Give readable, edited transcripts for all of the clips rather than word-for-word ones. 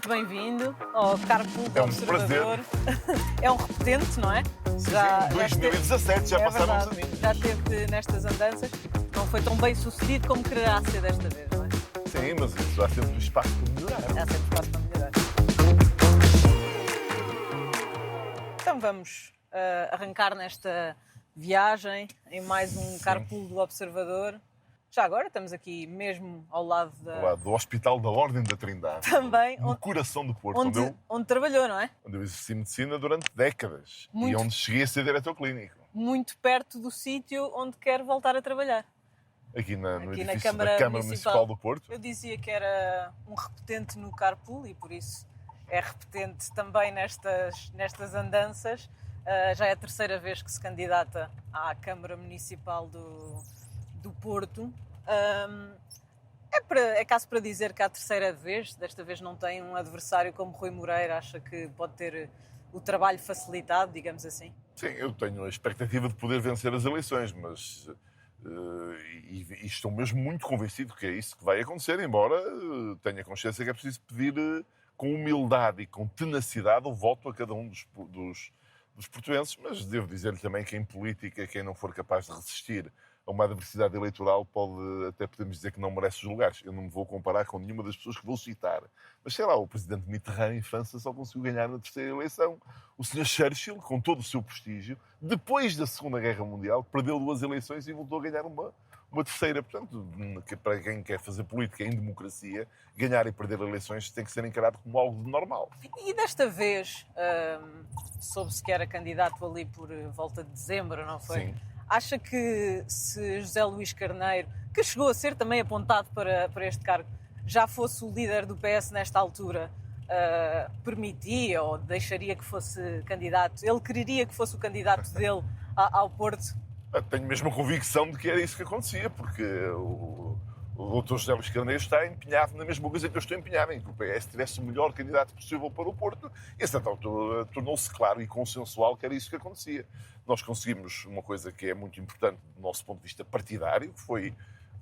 bem-vindo ao Carpool do É um Observador. É um repetente, não é? Sim, 2017, já passaram uns aninhos. Já esteve nestas andanças. Não foi tão bem sucedido como quererá ser desta vez, não é? Sim, mas isso há sempre espaço para melhorar. Há sempre espaço para melhorar. Então vamos arrancar nesta viagem em mais um Carpool do Observador. Já agora estamos aqui mesmo ao lado Do Hospital da Ordem da Trindade. Também, no coração do Porto, onde trabalhou, não é? onde eu exerci medicina durante décadas. Muito. E onde cheguei a ser diretor clínico. Muito perto do sítio onde quer voltar a trabalhar. Aqui no Aqui edifício na da Câmara Municipal do Porto. Eu dizia que era um repetente no Carpool e por isso é repetente também nestas andanças. Já é a terceira vez que se candidata à Câmara Municipal do Porto. É caso para dizer que é a terceira vez, desta vez não tem um adversário como Rui Moreira, acha que pode ter o trabalho facilitado, digamos assim? Sim, eu tenho a expectativa de poder vencer as eleições, mas e estou mesmo muito convencido que é isso que vai acontecer, embora tenha consciência que é preciso pedir com humildade e com tenacidade o voto a cada um dos portuenses, mas devo dizer-lhe também que em política quem não for capaz de resistir a uma adversidade eleitoral até podemos dizer que não merece os lugares. Eu não me vou comparar com nenhuma das pessoas que vou citar. Mas sei lá, o presidente Mitterrand em França só conseguiu ganhar na terceira eleição. O Sr. Churchill, com todo o seu prestígio, depois da Segunda Guerra Mundial, perdeu 2 eleições e voltou a ganhar uma terceira. Portanto, para quem quer fazer política em democracia, ganhar e perder eleições tem que ser encarado como algo de normal. E desta vez, soube-se que era candidato ali por volta de dezembro, não foi? Sim. Acha que se José Luís Carneiro, que chegou a ser também apontado para este cargo, já fosse o líder do PS nesta altura, permitia ou deixaria que fosse candidato? Ele quereria que fosse o candidato dele ao Porto? Tenho mesmo a convicção de que era isso que acontecia, porque o Dr. José Luís Carneiro está empenhado na mesma coisa que eu estou empenhado, em que o PS tivesse o melhor candidato possível para o Porto. E, a certa altura, tornou-se claro e consensual que era isso que acontecia. Nós conseguimos uma coisa que é muito importante do nosso ponto de vista partidário, que foi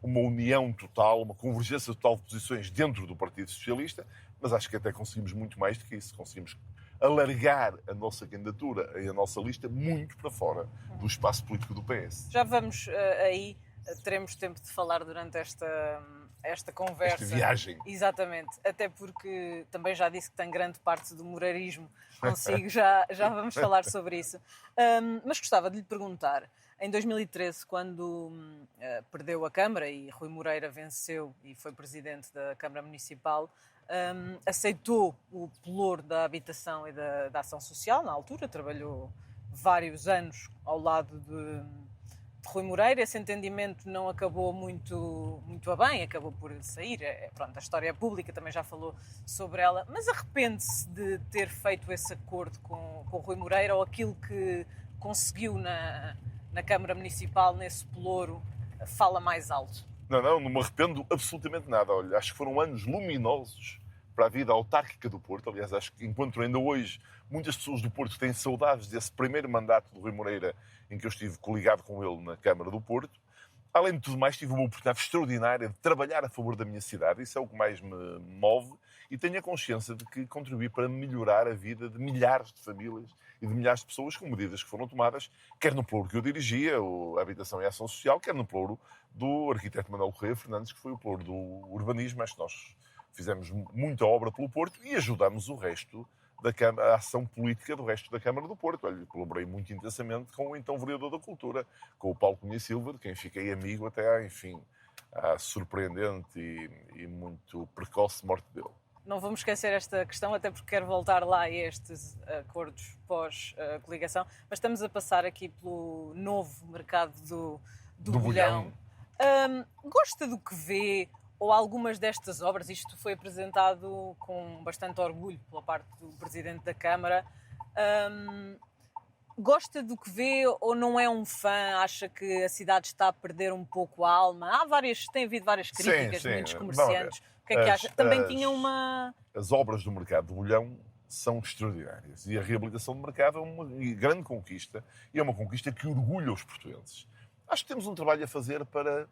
uma união total, uma convergência total de posições dentro do Partido Socialista, mas acho que até conseguimos muito mais do que isso. Conseguimos alargar a nossa candidatura e a nossa lista muito para fora do espaço político do PS. Já vamos aí, teremos tempo de falar durante esta conversa. Esta viagem. Exatamente, até porque também já disse que tem grande parte do moreirismo consigo, já vamos falar sobre isso. Mas gostava de lhe perguntar, em 2013, quando perdeu a Câmara e Rui Moreira venceu e foi presidente da Câmara Municipal, aceitou o pelouro da habitação e da ação social, na altura, trabalhou vários anos ao lado de Rui Moreira. Esse entendimento não acabou muito a bem, acabou por sair. Pronto, a história é pública, também já falou sobre ela, mas arrepende-se de ter feito esse acordo com Rui Moreira, ou aquilo que conseguiu na Câmara Municipal, nesse pelouro, fala mais alto? Não me arrependo absolutamente nada. Olha, acho que foram anos luminosos para a vida autárquica do Porto. Aliás, acho que encontro ainda hoje muitas pessoas do Porto têm saudades desse primeiro mandato do Rui Moreira, em que eu estive coligado com ele na Câmara do Porto. Além de tudo mais, tive uma oportunidade extraordinária de trabalhar a favor da minha cidade. Isso é o que mais me move e tenho a consciência de que contribuí para melhorar a vida de milhares de famílias e de milhares de pessoas com medidas que foram tomadas, quer no pelouro que eu dirigia, a Habitação e a Ação Social, quer no pelouro do arquiteto Manuel Correia Fernandes, que foi o pelouro do urbanismo. Acho que nós fizemos muita obra pelo Porto e ajudamos o resto a ação política do resto da Câmara do Porto. Olha, colaborei muito intensamente com o então Vereador da Cultura, com o Paulo Cunha Silva, de quem fiquei amigo até à surpreendente e muito precoce morte dele. Não vamos esquecer esta questão, até porque quero voltar lá a estes acordos pós-coligação, mas estamos a passar aqui pelo novo mercado do bolhão. Gosta do que vê? Ou algumas destas obras, isto foi apresentado com bastante orgulho pela parte do Presidente da Câmara, gosta do que vê ou não é um fã? Acha que a cidade está a perder um pouco a alma? Tem havido várias críticas de muitos comerciantes. O que é que acha? Também tinha uma... As obras do mercado do bolhão são extraordinárias e a reabilitação do mercado é uma grande conquista e é uma conquista que orgulha os portuenses. Acho que temos um trabalho a fazer para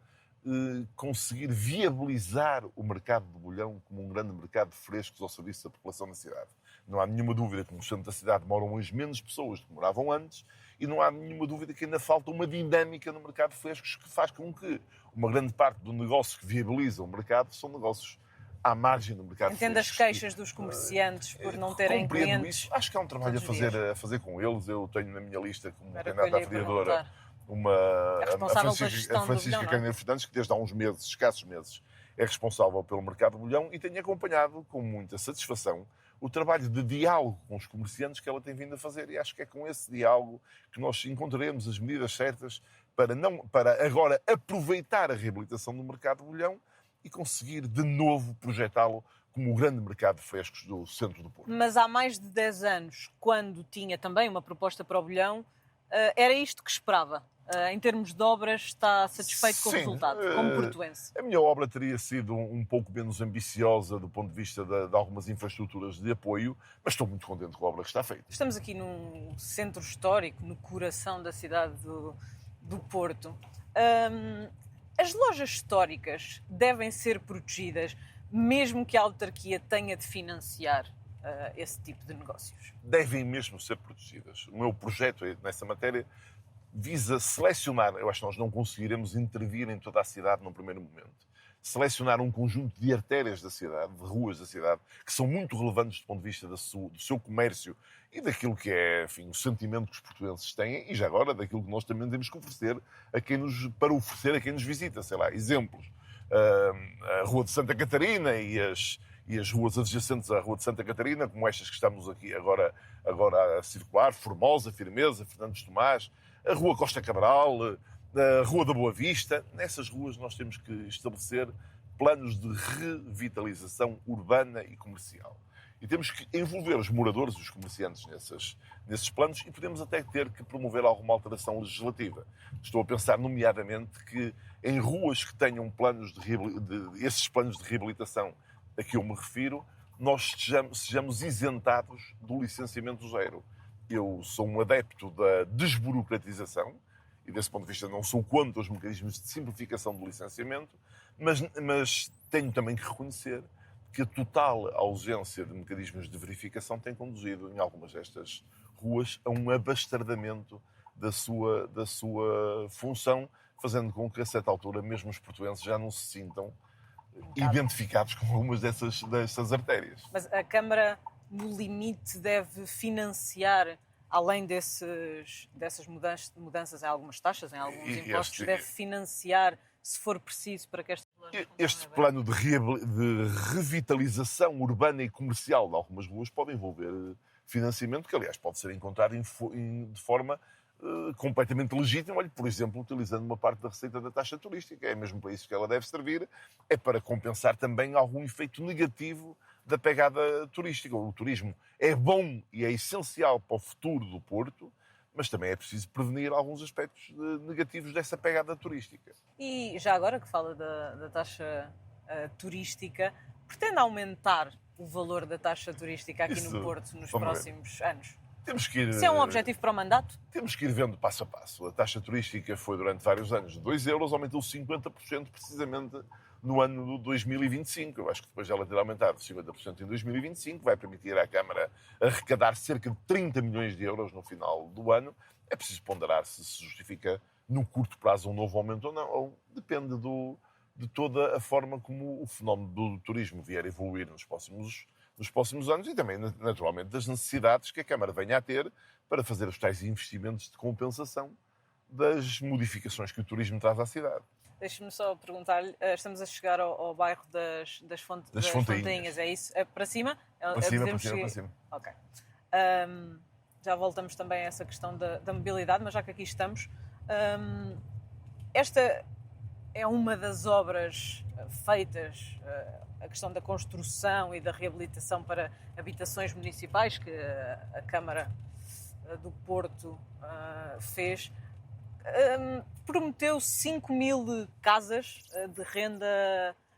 conseguir viabilizar o mercado de Bolhão como um grande mercado de frescos ao serviço da população da cidade. Não há nenhuma dúvida que no centro da cidade moram hoje menos pessoas do que moravam antes e não há nenhuma dúvida que ainda falta uma dinâmica no mercado de frescos que faz com que uma grande parte do negócio que viabiliza o mercado são negócios à margem do mercado de Entendo as frescos. queixas dos comerciantes por não terem Compreendo clientes. isso. Acho que há um trabalho todos os a fazer com eles. Eu tenho na minha lista como Era o que candidata eu à lhe ia vereadora É responsável pela gestão a do Francisca Bolhão, não é? Caneiro Fernandes, que desde há uns meses, escassos meses, é responsável pelo mercado de Bolhão e tenho acompanhado com muita satisfação o trabalho de diálogo com os comerciantes que ela tem vindo a fazer. E acho que é com esse diálogo que nós encontraremos as medidas certas para agora aproveitar a reabilitação do mercado de Bolhão e conseguir de novo projetá-lo como o grande mercado de frescos do centro do Porto. Mas há mais de 10 anos, quando tinha também uma proposta para o Bolhão, era isto que esperava. Em termos de obras, está satisfeito com o resultado, como portuense? A minha obra teria sido um pouco menos ambiciosa do ponto de vista de algumas infraestruturas de apoio, mas estou muito contente com a obra que está feita. Estamos aqui num centro histórico, no coração da cidade do Porto. As lojas históricas devem ser protegidas, mesmo que a autarquia tenha de financiar esse tipo de negócios? Devem mesmo ser protegidas. O meu projeto nessa matéria visa selecionar, eu acho que nós não conseguiremos intervir em toda a cidade num primeiro momento, selecionar um conjunto de artérias da cidade, de ruas da cidade, que são muito relevantes do ponto de vista do seu comércio e daquilo que é, enfim, o sentimento que os portugueses têm e já agora daquilo que nós também temos que oferecer para oferecer a quem nos visita. Sei lá, exemplos. A Rua de Santa Catarina e as ruas adjacentes à Rua de Santa Catarina, como estas que estamos aqui agora a circular, Formosa, Firmeza, Fernandes Tomás, a Rua Costa Cabral, a Rua da Boa Vista. Nessas ruas nós temos que estabelecer planos de revitalização urbana e comercial. E temos que envolver os moradores e os comerciantes nesses planos e podemos até ter que promover alguma alteração legislativa. Estou a pensar, nomeadamente, que em ruas que tenham esses planos de reabilitação a que eu me refiro, nós sejamos isentados do licenciamento zero. Eu sou um adepto da desburocratização e, desse ponto de vista, não sou contra os mecanismos de simplificação do licenciamento, mas tenho também que reconhecer que a total ausência de mecanismos de verificação tem conduzido, em algumas destas ruas, a um abastardamento da sua função, fazendo com que, a certa altura, mesmo os portuenses já não se sintam identificados com algumas dessas artérias. Mas a Câmara, no limite, deve financiar, além dessas mudanças em algumas taxas, em alguns impostos, deve financiar, se for preciso, para que estas lojas... Este plano de revitalização urbana e comercial de algumas ruas pode envolver financiamento, que, aliás, pode ser encontrado de forma completamente legítima, por exemplo, utilizando uma parte da receita da taxa turística. É mesmo para isso que ela deve servir, é para compensar também algum efeito negativo da pegada turística. O turismo é bom e é essencial para o futuro do Porto, mas também é preciso prevenir alguns aspectos negativos dessa pegada turística. E já agora que fala da taxa turística, pretende aumentar o valor da taxa turística aqui no Porto nos próximos anos? Se é um objetivo para o mandato? Temos que ir vendo passo a passo. A taxa turística foi durante vários anos de 2 euros, aumentou 50% precisamente no ano de 2025. Eu acho que depois dela ter aumentado 50% em 2025, vai permitir à Câmara arrecadar cerca de 30 milhões de euros no final do ano. É preciso ponderar se justifica no curto prazo um novo aumento ou não, ou depende de toda a forma como o fenómeno do turismo vier a evoluir nos próximos anos e também, naturalmente, das necessidades que a Câmara venha a ter para fazer os tais investimentos de compensação das modificações que o turismo traz à cidade. Deixe-me só perguntar-lhe, estamos a chegar ao bairro das Fontainhas, é isso? É para cima? Para cima. Ok. Já voltamos também a essa questão da mobilidade, mas já que aqui estamos, esta é uma das obras feitas, a questão da construção e da reabilitação para habitações municipais que a Câmara do Porto fez. Prometeu 5.000 casas de renda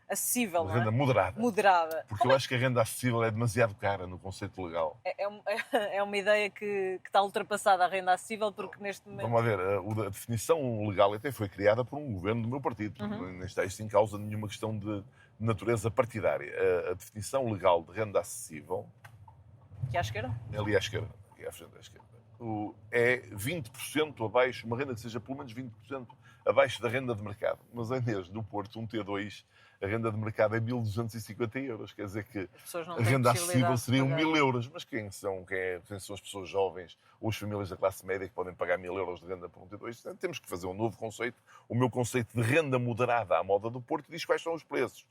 acessível, não é? Renda moderada. Moderada. Porque eu acho que a renda acessível é demasiado cara no conceito legal. É uma ideia que está ultrapassada, a renda acessível, porque neste momento... Vamos lá ver, a definição legal até foi criada por um governo do meu partido. Nem está isto em causa nenhuma questão de natureza partidária. A definição legal de renda acessível... Que é à esquerda? É ali à esquerda. Aqui à frente à esquerda. É 20% abaixo, uma renda que seja pelo menos 20% abaixo da renda de mercado. Mas em Inês, no Porto, um T2, a renda de mercado é 1.250 euros. Quer dizer que a renda acessível seria 1.000 euros. Mas quem são as pessoas jovens ou as famílias da classe média que podem pagar 1.000 euros de renda por um T2? Temos que fazer um novo conceito. O meu conceito de renda moderada à moda do Porto diz quais são os preços.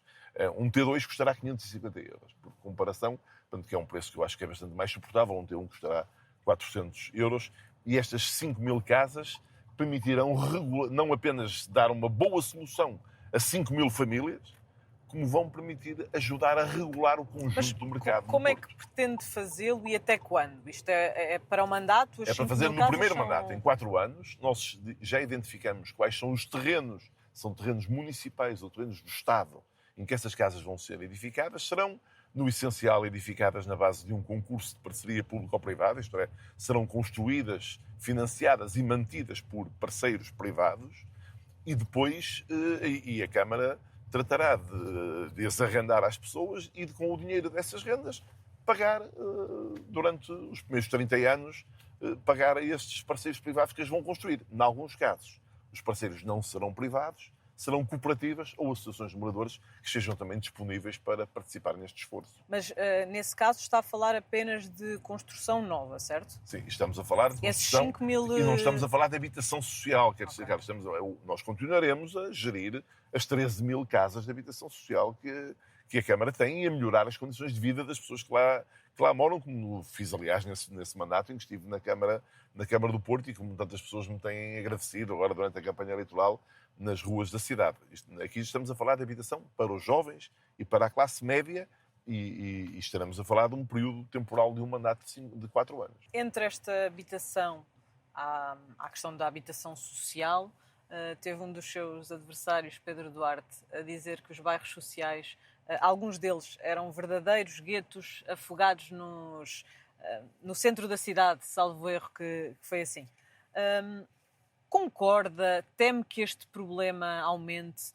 Um T2 custará 550 euros. Por comparação, portanto, que é um preço que eu acho que é bastante mais suportável. Um T1 custará 400 euros. E estas 5.000 casas permitirão não apenas dar uma boa solução a 5.000 famílias, como vão permitir ajudar a regular o conjunto do mercado. Como é que pretende fazê-lo e até quando? Isto é para o mandato? É para fazer no primeiro mandato, em 4 anos. Nós já identificamos quais são os terrenos, são terrenos municipais ou terrenos do Estado, em que essas casas vão ser edificadas. Serão, no essencial, edificadas na base de um concurso de parceria público-privada, isto é, serão construídas, financiadas e mantidas por parceiros privados, e depois a Câmara tratará de as arrendar às pessoas e de, com o dinheiro dessas rendas, pagar, durante os primeiros 30 anos, pagar a estes parceiros privados que as vão construir. Em alguns casos, os parceiros não serão privados, serão cooperativas ou associações de moradores que estejam também disponíveis para participar neste esforço. Mas, nesse caso, está a falar apenas de construção nova, certo? Sim, estamos a falar de construção e não estamos a falar de habitação social. Quer dizer, nós continuaremos a gerir as 13.000 casas de habitação social que a Câmara tem e a melhorar as condições de vida das pessoas que lá moram, como fiz, aliás, nesse mandato em que estive na Câmara do Porto e como tantas pessoas me têm agradecido agora durante a campanha eleitoral nas ruas da cidade. Aqui estamos a falar de habitação para os jovens e para a classe média e estaremos a falar de um período temporal de um mandato de 4 anos. Entre esta habitação à questão da habitação social, teve um dos seus adversários, Pedro Duarte, a dizer que os bairros sociais, alguns deles eram verdadeiros guetos afogados no centro da cidade, salvo erro que foi assim. Concorda? Teme que este problema aumente?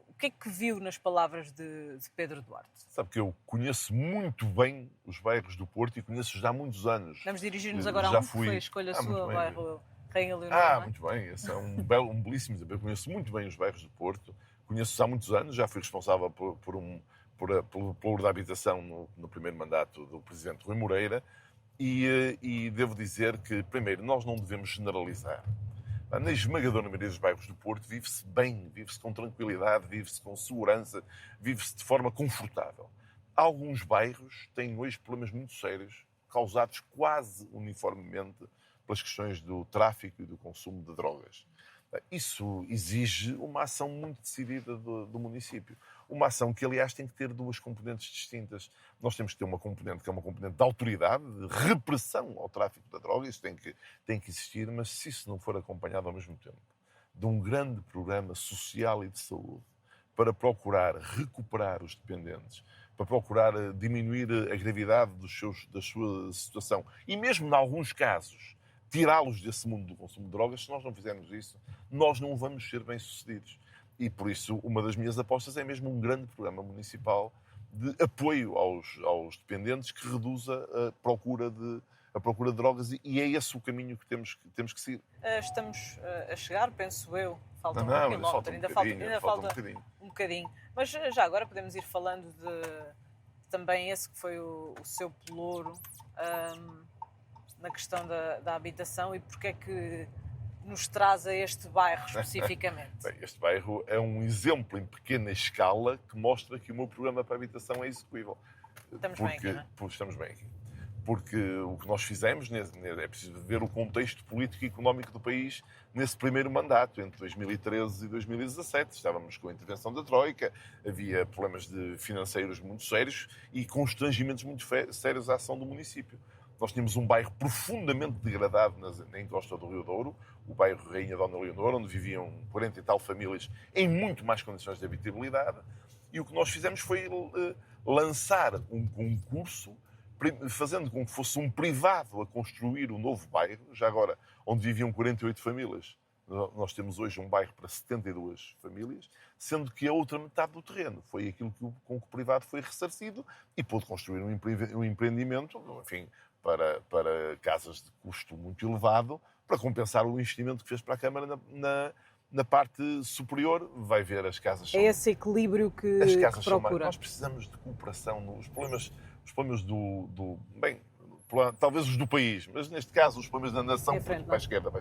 O que é que viu nas palavras de Pedro Duarte? Sabe que eu conheço muito bem os bairros do Porto e conheço-os há muitos anos. Vamos dirigir-nos agora a que foi a escolha sua, o bairro Rainha Leonor. Ah, muito bem. Esse é um belíssimo exemplo. Eu conheço muito bem os bairros do Porto. Conheço-os há muitos anos. Já fui responsável pelo pluro da habitação no primeiro mandato do Presidente Rui Moreira. E devo dizer que, primeiro, nós não devemos generalizar. Na esmagadora maioria dos bairros do Porto vive-se bem, vive-se com tranquilidade, vive-se com segurança, vive-se de forma confortável. Alguns bairros têm hoje problemas muito sérios, causados quase uniformemente pelas questões do tráfico e do consumo de drogas. Isso exige uma ação muito decidida do município. Uma ação que, aliás, tem que ter 2 componentes distintas. Nós temos que ter uma componente que é uma componente de autoridade, de repressão ao tráfico da droga, isso tem que existir, mas se isso não for acompanhado ao mesmo tempo de um grande programa social e de saúde para procurar recuperar os dependentes, para procurar diminuir a gravidade da sua situação e mesmo, em alguns casos, tirá-los desse mundo do consumo de drogas, se nós não fizermos isso, nós não vamos ser bem-sucedidos. E, por isso, uma das minhas apostas é mesmo um grande programa municipal de apoio aos dependentes que reduza a procura de drogas e é esse o caminho que temos que seguir. Estamos a chegar, penso eu. Falta um quilómetro, ainda falta um bocadinho. Mas já agora podemos ir falando de também esse que foi o seu pelouro na questão da habitação e porque é que nos traz a este bairro especificamente? Bem, este bairro é um exemplo em pequena escala que mostra que o meu programa para a habitação é execuível. Estamos bem aqui, não é? Estamos bem aqui. Porque o que nós fizemos, é preciso ver o contexto político e económico do país nesse primeiro mandato, entre 2013 e 2017. Estávamos com a intervenção da Troika, havia problemas financeiros muito sérios e constrangimentos muito sérios à ação do município. Nós tínhamos um bairro profundamente degradado na encosta do Rio Douro, o bairro Rainha Dona Leonor, onde viviam 40 e tal famílias em muito mais condições de habitabilidade. E o que nós fizemos foi lançar um concurso, fazendo com que fosse um privado a construir o novo bairro, já agora, onde viviam 48 famílias. Nós temos hoje um bairro para 72 famílias, sendo que a outra metade do terreno foi aquilo com que o privado foi ressarcido e pôde construir um empreendimento, enfim, para casas de custo muito elevado, para compensar o investimento que fez para a Câmara na parte superior. Vai ver as casas. É esse equilíbrio que procura. Nós precisamos de cooperação. Os problemas bem, talvez os do país, mas neste caso os problemas da nação, para a esquerda.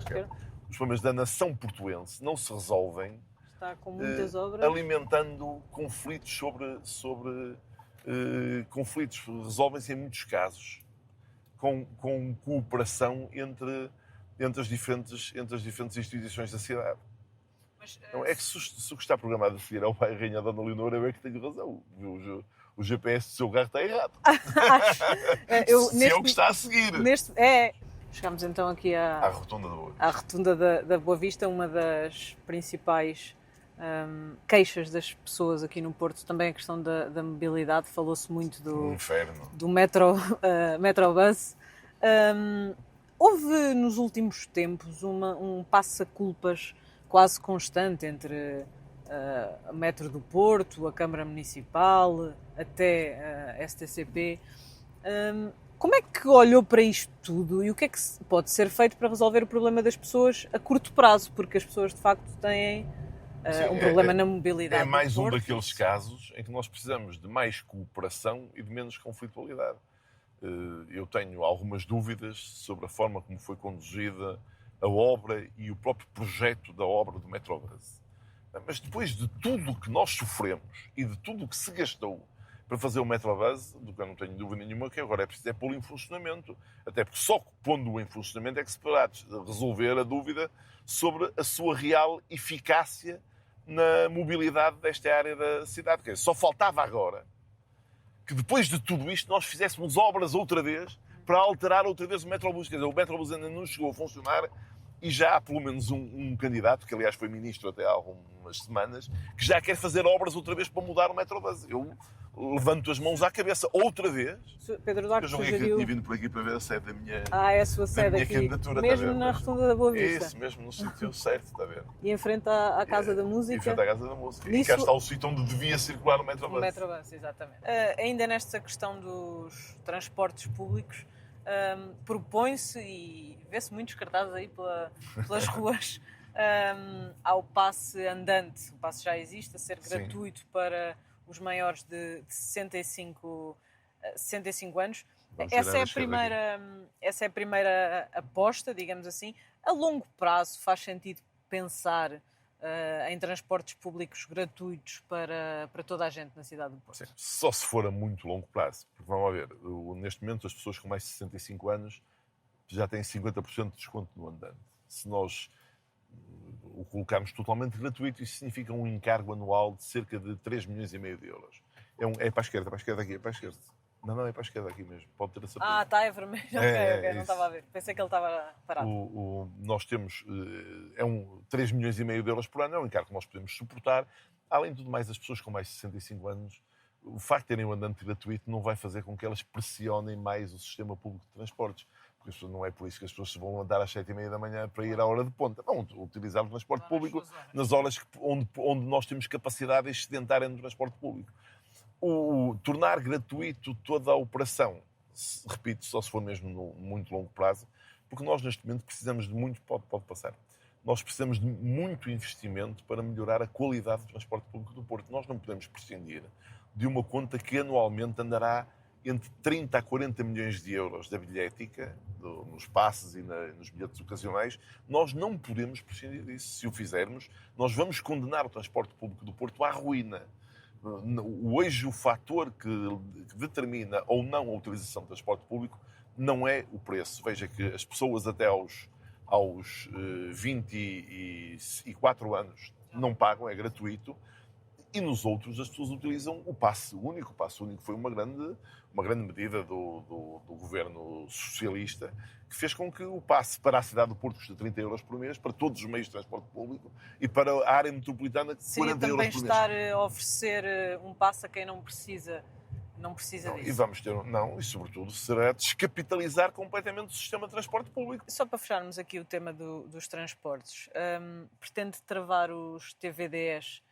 Os problemas da nação portuense não se resolvem está com muitas obras alimentando conflitos sobre conflitos. Resolvem-se em muitos casos com cooperação entre as diferentes instituições da cidade. Mas, então, é que se o que está programado a seguir ao bairro Rainha Dona Leonor, eu é que tenho razão. O GPS do seu carro está errado. Se é o que está a seguir. Chegamos então aqui à Rotunda da Boa Vista. À Rotunda da Boa Vista, uma das principais queixas das pessoas aqui no Porto, também a questão da mobilidade. Falou-se muito do Metrobus. Houve nos últimos tempos um passa-culpas quase constante entre a Metro do Porto, a Câmara Municipal, até a STCP. Como é que olhou para isto tudo e o que é que pode ser feito para resolver o problema das pessoas a curto prazo? Porque as pessoas, de facto, têm um problema na mobilidade. É mais um daqueles casos em que nós precisamos de mais cooperação e de menos conflitualidade. Eu tenho algumas dúvidas sobre a forma como foi conduzida a obra e o próprio projeto da obra do Metrobus. Mas depois de tudo o que nós sofremos e de tudo o que se gastou para fazer o Metrobus, do que eu não tenho dúvida nenhuma, que agora é preciso pô-lo em funcionamento. Até porque só pondo-o em funcionamento é que se poderá resolver a dúvida sobre a sua real eficácia na mobilidade desta área da cidade. Porque só faltava agora que depois de tudo isto nós fizéssemos obras outra vez para alterar outra vez o Metrobus. Quer dizer, o Metrobus ainda não chegou a funcionar e já há pelo menos um candidato, que aliás foi ministro até há algumas semanas, que já quer fazer obras outra vez para mudar o Metrobus. Eu levanto as mãos à cabeça outra vez. Pedro Duarte eu sugeriu... Eu tinha vindo por aqui para ver a sede da minha é a sua sede aqui, candidatura. mesmo na Rotunda da Boa Vista. Isso, mesmo no sítio certo, está a ver? E em frente à Casa da Música. Em frente à Casa da Música. E cá está o sítio onde devia circular o Metrobus. O Metrobus, exatamente. Ainda nesta questão dos transportes públicos, propõe-se, e vê-se muitos cartazes aí pelas ruas, ao passe andante. O passe já existe, a ser gratuito para os maiores de 65 anos. Essa é a primeira aposta, digamos assim. A longo prazo faz sentido pensar em transportes públicos gratuitos para toda a gente na cidade do Porto? Sim, só se for a muito longo prazo. Porque vamos ver, neste momento as pessoas com mais de 65 anos já têm 50% de desconto no andante. Se nós o colocarmos totalmente gratuito, isso significa um encargo anual de cerca de 3,5 milhões de euros. É para a esquerda aqui, é para a esquerda. Não, é para a esquerda aqui mesmo. Pode ter a certeza. Está, é vermelho. Ok, não estava a ver. Pensei que ele estava parado. Nós temos 3,5 milhões de euros por ano, é um encargo que nós podemos suportar. Além de tudo mais, as pessoas com mais de 65 anos, o facto de terem um andante gratuito não vai fazer com que elas pressionem mais o sistema público de transportes. Porque não é por isso que as pessoas se vão andar às 7h30 da manhã para ir à hora de ponta. Vão utilizar o transporte público nas horas onde nós temos capacidade excedentária no transporte público. Tornar gratuito toda a operação, repito, só se for mesmo no muito longo prazo, porque nós neste momento precisamos de muito, pode passar, nós precisamos de muito investimento para melhorar a qualidade do transporte público do Porto. Nós não podemos prescindir de uma conta que anualmente andará entre 30 a 40 milhões de euros da bilhética, nos passes e nos bilhetes ocasionais. Nós não podemos prescindir disso. Se o fizermos, nós vamos condenar o transporte público do Porto à ruína. Hoje o fator que determina ou não a utilização do transporte público não é o preço. Veja que as pessoas até aos 24 anos não pagam, é gratuito. e nos outros as pessoas utilizam o passe único. O passe único foi uma grande medida do governo socialista, que fez com que o passe para a cidade do Porto custa 30 euros por mês, para todos os meios de transporte público, e para a área metropolitana 40 euros por mês. Seria também estar a oferecer um passe a quem não precisa disso. E vamos ter, e sobretudo será descapitalizar completamente o sistema de transporte público. Só para fecharmos aqui o tema dos transportes, pretende travar os TVDs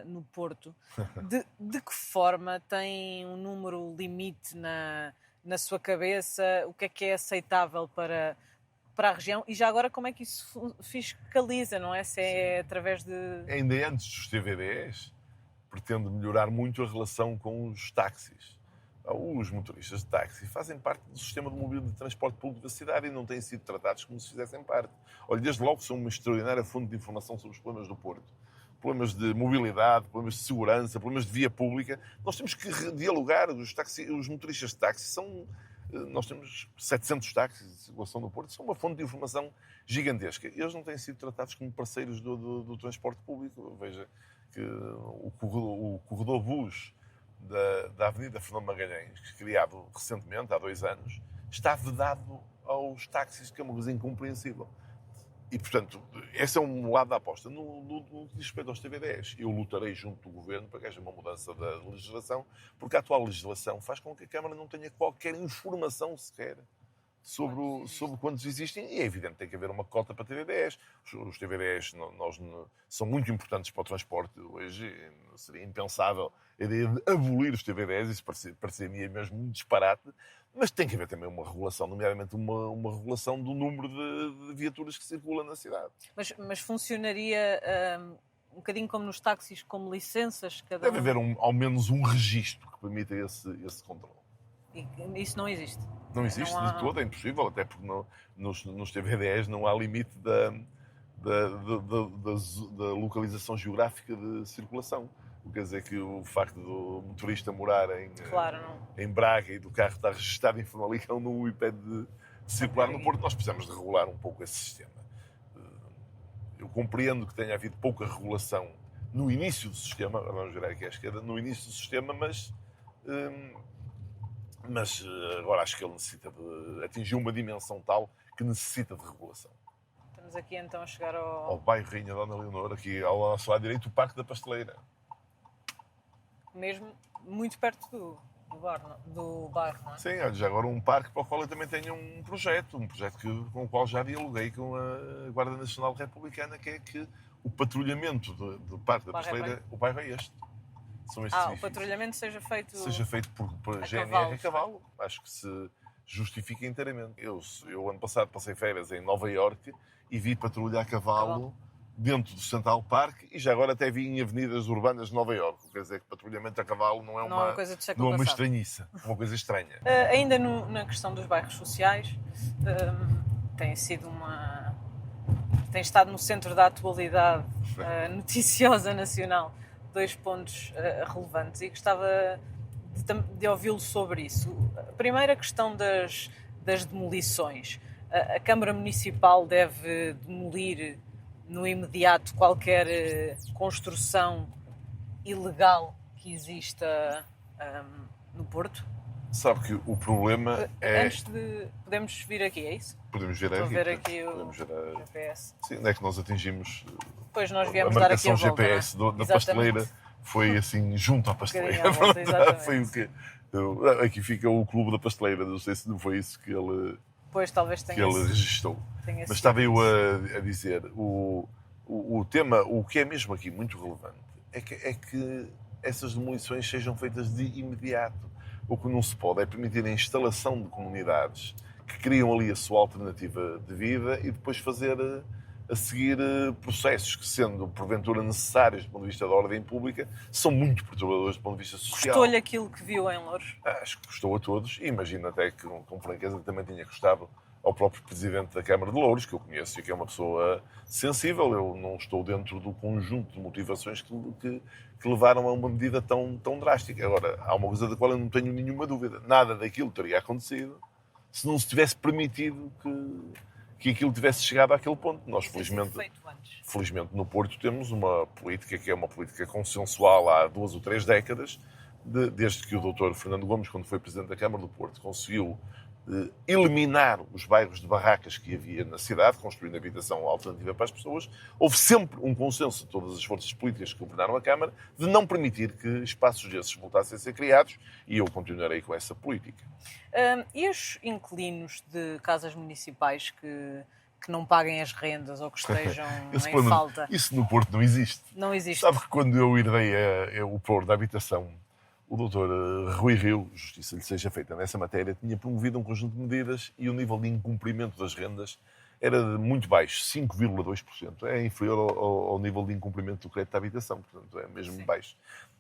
no Porto. De que forma? Tem um número limite na sua cabeça? O que é aceitável para a região? E já agora, como é que isso fiscaliza, não é? Se é através de... Ainda antes dos TVDs, pretende melhorar muito a relação com os táxis. Os motoristas de táxi fazem parte do sistema de transporte público da cidade e não têm sido tratados como se fizessem parte. Olha, desde logo são uma extraordinária fonte de informação sobre os problemas do Porto. Problemas de mobilidade, problemas de segurança, problemas de via pública. Nós temos que dialogar. Os motoristas de táxi nós temos 700 táxis de circulação no Porto, são uma fonte de informação gigantesca. Eles não têm sido tratados como parceiros do transporte público. Veja que o corredor bus da Avenida Fernando Magalhães, criado recentemente, há 2 anos, está vedado aos táxis, que é uma coisa incompreensível. E, portanto, esse é um lado da aposta. No que diz respeito aos TVDs, eu lutarei junto do Governo para que haja uma mudança da legislação, porque a atual legislação faz com que a Câmara não tenha qualquer informação sequer sobre quantos existem, e é evidente que tem que haver uma cota para TVDs. Os TVDs são muito importantes para o transporte. Hoje seria impensável a ideia de abolir os TVDs, isso parecia-me mesmo um disparate, mas tem que haver também uma regulação, nomeadamente uma regulação do número de viaturas que circulam na cidade. Mas funcionaria um bocadinho como nos táxis, como licenças? Deve haver ao menos um registro que permita esse controle. E isso não existe? Não existe de todo, é impossível, até porque nos TVDs não há limite da localização geográfica de circulação. O que quer dizer que o facto do motorista morar em Braga e do carro estar registado em Famalicão não o impede de circular no Porto. Nós precisamos de regular um pouco esse sistema. Eu compreendo que tenha havido pouca regulação no início do sistema, vamos virar aqui à esquerda, no início do sistema, mas agora acho que ele necessita de atingir uma dimensão tal que necessita de regulação. Estamos aqui então a chegar ao bairro Rainha Dona Leonor, aqui ao nosso lado direito, o Parque da Pasteleira. Mesmo muito perto do bairro, não é? Sim, olha, já agora um parque para o qual eu também tenho um projeto com o qual já dialoguei com a Guarda Nacional Republicana, que é que o patrulhamento do Parque da Pasteleira, o bairro é este. O patrulhamento seja feito por GNR a cavalo. Acho que se justifica inteiramente. Eu ano passado passei férias em Nova Iorque e vi patrulha a cavalo dentro do Central Park e já agora até vi em avenidas urbanas de Nova Iorque. Quer dizer que patrulhamento a cavalo não é uma estranhiça, é uma coisa estranha. Ainda na questão dos bairros sociais, tem estado no centro da atualidade noticiosa nacional 2 pontos relevantes e gostava de ouvi-lo sobre isso. A primeira questão das demolições. A Câmara Municipal deve demolir no imediato qualquer construção ilegal que exista no Porto? Sabe que o problema é... Antes de... Podemos vir aqui, é isso? Podemos vir aqui. Estou a ver aqui o GPS. Sim, onde é que nós atingimos... Pois nós viemos dar aqui a volta. A marcação GPS da pasteleira foi assim, junto à pasteleira. Foi o que... Aqui fica o Clube da Pasteleira, não sei se não foi isso que ele... Pois, talvez tenha que ele registou. Mas estava eu a dizer, o tema, o que é mesmo aqui muito relevante, é que essas demolições sejam feitas de imediato. O que não se pode é permitir a instalação de comunidades que criam ali a sua alternativa de vida e depois fazer a seguir processos que, sendo porventura necessários do ponto de vista da ordem pública, são muito perturbadores do ponto de vista social. Custou-lhe aquilo que viu em Loures? Acho que custou a todos e imagino até que, com franqueza, também tinha custado ao próprio Presidente da Câmara de Loures, que eu conheço e que é uma pessoa sensível. Eu não estou dentro do conjunto de motivações que levaram a uma medida tão drástica. Agora, há uma coisa da qual eu não tenho nenhuma dúvida. Nada daquilo teria acontecido se não se tivesse permitido que aquilo tivesse chegado àquele ponto. Nós, felizmente, Feito antes. felizmente, no Porto temos uma política que é uma política consensual há 2 ou 3 décadas, desde que o Dr. Fernando Gomes, quando foi Presidente da Câmara do Porto, conseguiu eliminar os bairros de barracas que havia na cidade, construindo habitação alternativa para as pessoas. Houve sempre um consenso de todas as forças políticas que governaram a Câmara de não permitir que espaços desses voltassem a ser criados, e eu continuarei com essa política. E os inquilinos de casas municipais que não paguem as rendas ou que estejam em falta? Isso no Porto não existe. Não existe. Sabe que quando eu herdei o plano da habitação, o Dr. Rui Rio, justiça lhe seja feita nessa matéria, tinha promovido um conjunto de medidas e o nível de incumprimento das rendas era muito baixo, 5,2%. É inferior ao nível de incumprimento do crédito de habitação, portanto é mesmo Sim. baixo.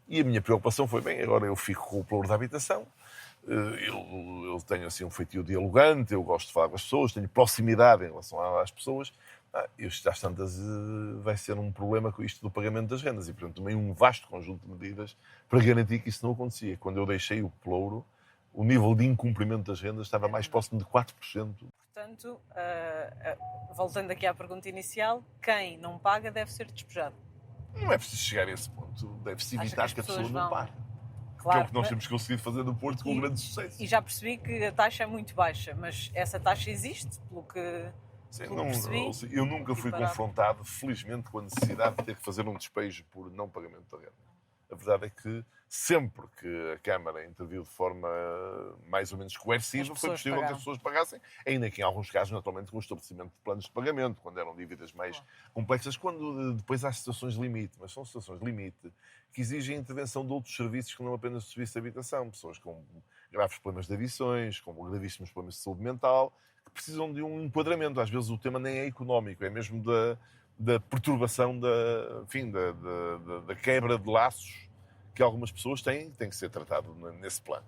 E a minha preocupação foi, bem, agora eu fico com o plano da habitação, eu tenho assim um feitio dialogante, eu gosto de falar com as pessoas, tenho proximidade em relação às pessoas. Isto às tantas vai ser um problema com isto do pagamento das rendas e, portanto, tomei um vasto conjunto de medidas para garantir que isso não acontecia. Quando eu deixei o Pelouro, o nível de incumprimento das rendas estava mais próximo de 4%. Portanto, voltando aqui à pergunta inicial, quem não paga deve ser despejado. Não é preciso chegar a esse ponto. Deve-se evitar que a pessoa não pague. Claro, que é o que nós temos conseguido fazer no Porto com grande sucesso. E já percebi que a taxa é muito baixa, mas essa taxa existe, pelo que... Sim, eu nunca fui confrontado, felizmente, com a necessidade de ter que fazer um despejo por não pagamento da renda. A verdade é que sempre que a Câmara interviu de forma mais ou menos coerciva, foi possível que as pessoas pagassem, ainda que em alguns casos, naturalmente, com o estabelecimento de planos de pagamento, quando eram dívidas mais complexas, quando depois há situações limite, mas são situações limite que exigem a intervenção de outros serviços que não apenas do serviço de habitação, pessoas com graves problemas de adições, com gravíssimos problemas de saúde mental, que precisam de um enquadramento. Às vezes o tema nem é económico, é mesmo da perturbação, da quebra de laços que algumas pessoas têm, tem que ser tratado nesse plano.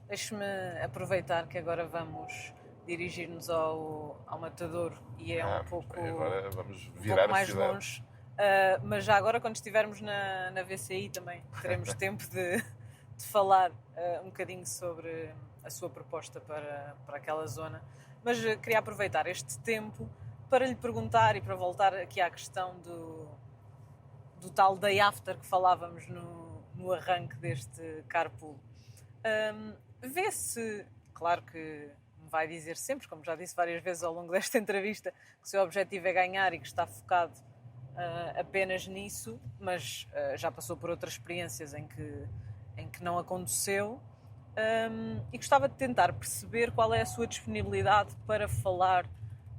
Deixe-me aproveitar que agora vamos dirigir-nos ao Matadouro e é um pouco, agora vamos virar mais a cidade. longe. Mas já agora, quando estivermos na VCI, também teremos tempo de falar um bocadinho sobre a sua proposta para aquela zona. Mas queria aproveitar este tempo para lhe perguntar e para voltar aqui à questão do tal day after que falávamos no arranque deste carpool. Vê-se, claro que me vai dizer sempre, como já disse várias vezes ao longo desta entrevista, que o seu objetivo é ganhar e que está focado apenas nisso, mas já passou por outras experiências em que não aconteceu. E gostava de tentar perceber qual é a sua disponibilidade para falar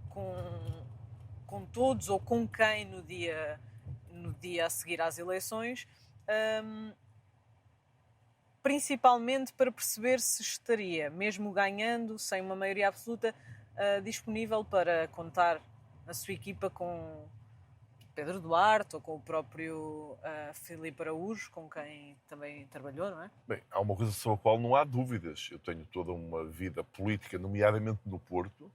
com todos ou com quem no dia a seguir às eleições, principalmente para perceber se estaria, mesmo ganhando, sem uma maioria absoluta, disponível para contar na sua equipa com Pedro Duarte ou com o próprio Filipe Araújo, com quem também trabalhou, não é? Bem, há uma coisa sobre a qual não há dúvidas. Eu tenho toda uma vida política, nomeadamente no Porto,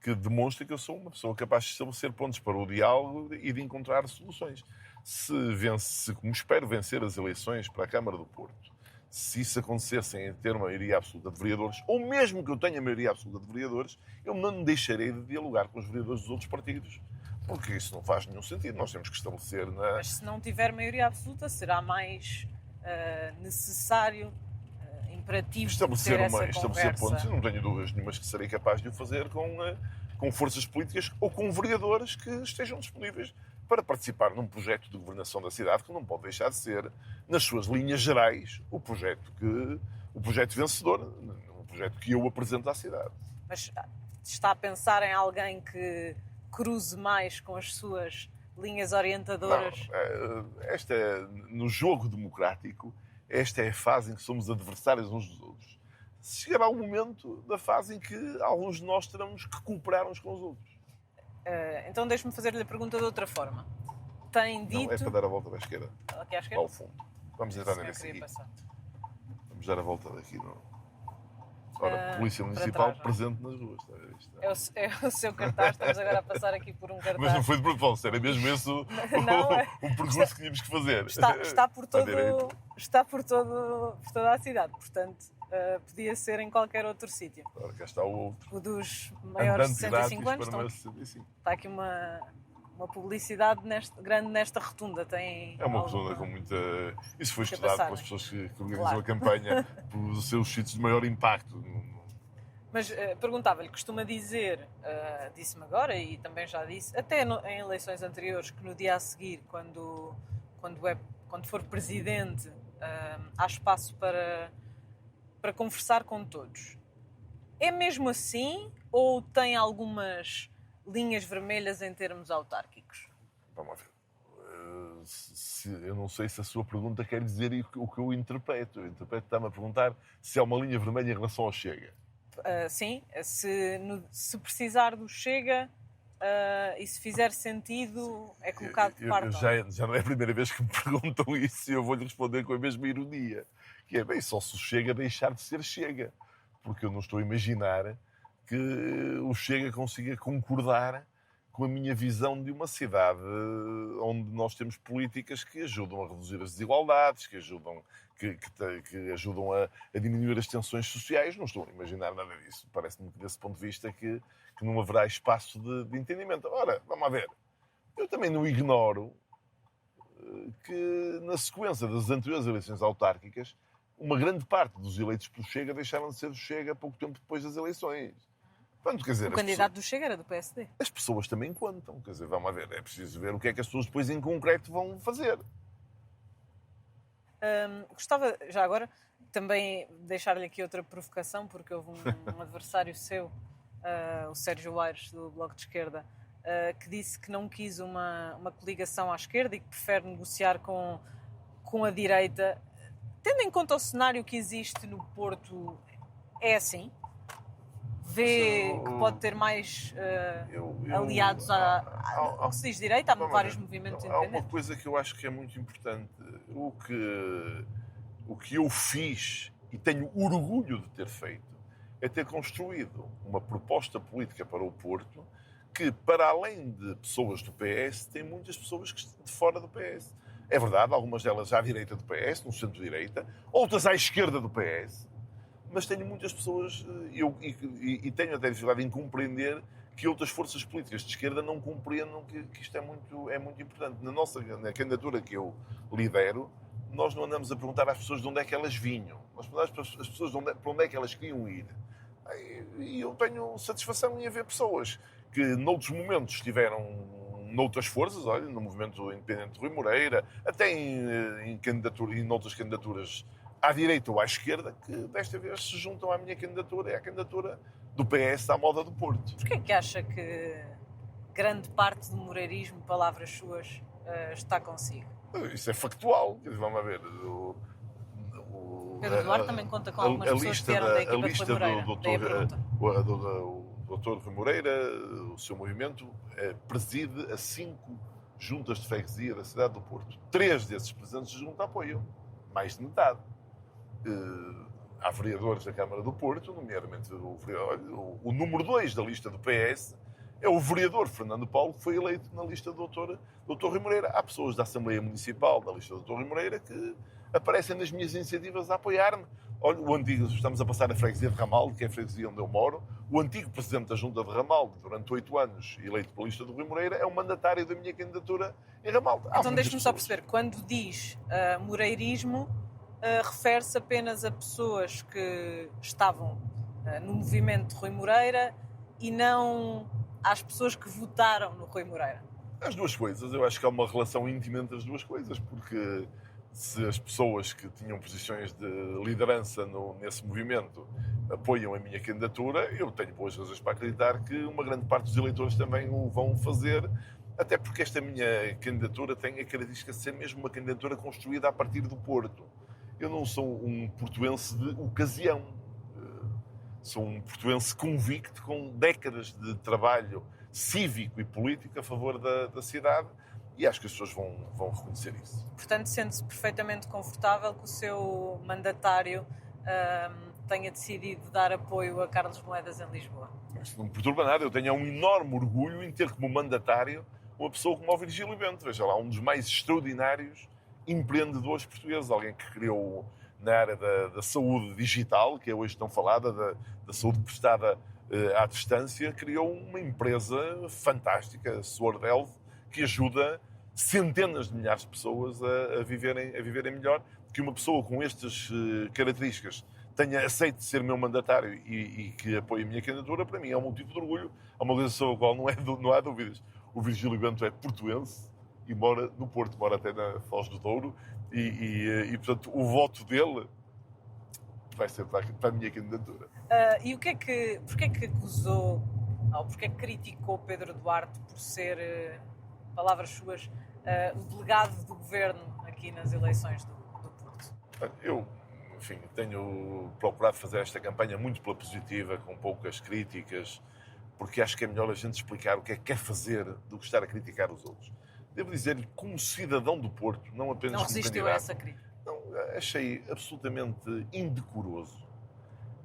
que demonstra que eu sou uma pessoa capaz de estabelecer pontos para o diálogo e de encontrar soluções. Se como espero, vencer as eleições para a Câmara do Porto, se isso acontecesse em ter uma maioria absoluta de vereadores, ou mesmo que eu tenha maioria absoluta de vereadores, eu não me deixarei de dialogar com os vereadores dos outros partidos. Porque isso não faz nenhum sentido. Nós temos que estabelecer... Mas se não tiver maioria absoluta, será mais necessário, imperativo estabelecer conversa. pontos. Eu não tenho dúvidas nenhumas que serei capaz de o fazer com forças políticas ou com vereadores que estejam disponíveis para participar num projeto de governação da cidade que não pode deixar de ser, nas suas linhas gerais, o projeto vencedor, o projeto que eu apresento à cidade. Mas está a pensar em alguém que cruze mais com as suas linhas orientadoras? Não, no jogo democrático, esta é a fase em que somos adversários uns dos outros. Chegará o momento da fase em que alguns de nós teremos que cooperar uns com os outros. Então deixe-me fazer-lhe a pergunta de outra forma. Tem dito... Não, é para dar a volta da esquerda. Aqui à esquerda? Ao fundo. Vamos entrar na VCI. Vamos dar a volta daqui. Ora, Polícia Municipal trás, presente nas ruas. É o seu cartaz, estamos agora a passar aqui por um cartaz. Mas não foi de propósito, era mesmo esse o percurso que tínhamos que fazer. Está por toda a cidade, portanto podia ser em qualquer outro sítio. Agora cá está o outro. O dos maiores de 65 anos. Para maiores de 65. Está aqui uma publicidade grande nesta rotunda. É uma rotunda com muita... Isso foi estudado passar, pelas pessoas que organizam a campanha, pelos seus sítios de maior impacto. Mas perguntava-lhe, costuma dizer, disse-me agora e também já disse, até em eleições anteriores, que no dia a seguir, quando for presidente, há espaço para conversar com todos. É mesmo assim ou tem algumas linhas vermelhas em termos autárquicos? Vamos ver. Eu não sei se a sua pergunta quer dizer o que eu interpreto. Eu interpreto, está-me a perguntar se há uma linha vermelha em relação ao Chega. Sim, se precisar do Chega e se fizer sentido, é colocado de parte. Já não é a primeira vez que me perguntam isso e eu vou-lhe responder com a mesma ironia. Que é, bem, só se o Chega deixar de ser Chega. Porque eu não estou a imaginar que o Chega consiga concordar com a minha visão de uma cidade onde nós temos políticas que ajudam a reduzir as desigualdades, que ajudam a diminuir as tensões sociais. Não estou a imaginar nada disso. Parece-me que, desse ponto de vista, que não haverá espaço de entendimento. Ora, vamos a ver. Eu também não ignoro que, na sequência das anteriores eleições autárquicas, uma grande parte dos eleitos pelo Chega deixaram de ser do Chega pouco tempo depois das eleições. Portanto, quer dizer, o candidato do Chega era do PSD. As pessoas também contam. Quer dizer, vamos a ver. É preciso ver o que é que as pessoas depois em concreto vão fazer. Gostava, já agora, também deixar-lhe aqui outra provocação, porque houve um adversário seu, o Sérgio Aires, do Bloco de Esquerda, que disse que não quis uma coligação à esquerda e que prefere negociar com a direita. Tendo em conta o cenário que existe no Porto, é assim? Vê que pode ter mais aliados ao que se diz direita? Há vários movimentos independentes. Há uma coisa que eu acho que é muito importante. O que eu fiz e tenho orgulho de ter feito é ter construído uma proposta política para o Porto que, para além de pessoas do PS, tem muitas pessoas de fora do PS. É verdade, algumas delas à direita do PS, no centro-direita, outras à esquerda do PS, mas tenho muitas pessoas e tenho até dificuldade em compreender que outras forças políticas de esquerda não compreendam que isto é muito importante. Na candidatura que eu lidero, nós não andamos a perguntar às pessoas de onde é que elas vinham. Nós perguntamos às pessoas para onde é que elas queriam ir. E eu tenho satisfação em haver pessoas que, noutros momentos, estiveram noutras forças, olha, no movimento independente de Rui Moreira, até em outras candidaturas à direita ou à esquerda, que desta vez se juntam à minha candidatura, é a candidatura do PS à moda do Porto. Porquê é que acha que grande parte do moreirismo, palavras suas, está consigo? Isso é factual. Vamos a ver. Pedro Duarte também conta com algumas pessoas que vieram da equipa de Rui Moreira. O Dr. Rui Moreira, o seu movimento, preside a 5 juntas de freguesia da cidade do Porto. 3 desses presidentes de junta apoiam. Mais de metade. Há vereadores da Câmara do Porto, nomeadamente o número 2 da lista do PS, é o vereador Fernando Paulo, que foi eleito na lista do Dr. Rui Moreira. Há pessoas da Assembleia Municipal da lista do Dr. Rui Moreira que aparecem nas minhas iniciativas a apoiar-me. Olha, estamos a passar a freguesia de Ramalde, que é a freguesia onde eu moro. O antigo presidente da Junta de Ramalde, durante 8 anos, eleito pela lista do Rui Moreira, é o mandatário da minha candidatura em Ramalde. Então deixe-me só perceber, quando diz moreirismo, refere-se apenas a pessoas que estavam no movimento de Rui Moreira e não às pessoas que votaram no Rui Moreira? As duas coisas. Eu acho que há uma relação íntima entre as duas coisas, porque se as pessoas que tinham posições de liderança nesse movimento apoiam a minha candidatura, eu tenho boas razões para acreditar que uma grande parte dos eleitores também o vão fazer, até porque esta minha candidatura tem a característica de ser mesmo uma candidatura construída a partir do Porto. Eu não sou um portuense de ocasião. Sou um portuense convicto, com décadas de trabalho cívico e político a favor da cidade, e acho que as pessoas vão reconhecer isso. Portanto, sente-se perfeitamente confortável que o seu mandatário tenha decidido dar apoio a Carlos Moedas em Lisboa? Isso não me perturba nada. Eu tenho um enorme orgulho em ter como mandatário uma pessoa como o Virgílio Bento. Veja lá, um dos mais extraordinários empreendedores portugueses. Alguém que criou na área da saúde digital, que é hoje tão falada, da saúde prestada à distância, criou uma empresa fantástica, a Sword Health, que ajuda centenas de milhares de pessoas a viverem melhor. Que uma pessoa com estas características tenha aceito ser meu mandatário e que apoie a minha candidatura, para mim é um motivo de orgulho. É uma coisa sobre a qual não há dúvidas. O Virgílio Bento é portuense e mora no Porto, mora até na Foz do Douro, e portanto, o voto dele vai ser para a minha candidatura. E porquê é que acusou, ou porquê é que criticou Pedro Duarte por ser, palavras suas, o delegado do governo aqui nas eleições do Porto? Eu, enfim, tenho procurado fazer esta campanha muito pela positiva, com poucas críticas, porque acho que é melhor a gente explicar o que é que quer fazer do que estar a criticar os outros. Devo dizer-lhe, como cidadão do Porto, não apenas não como resistiu candidato, a essa crítica? não, achei absolutamente indecoroso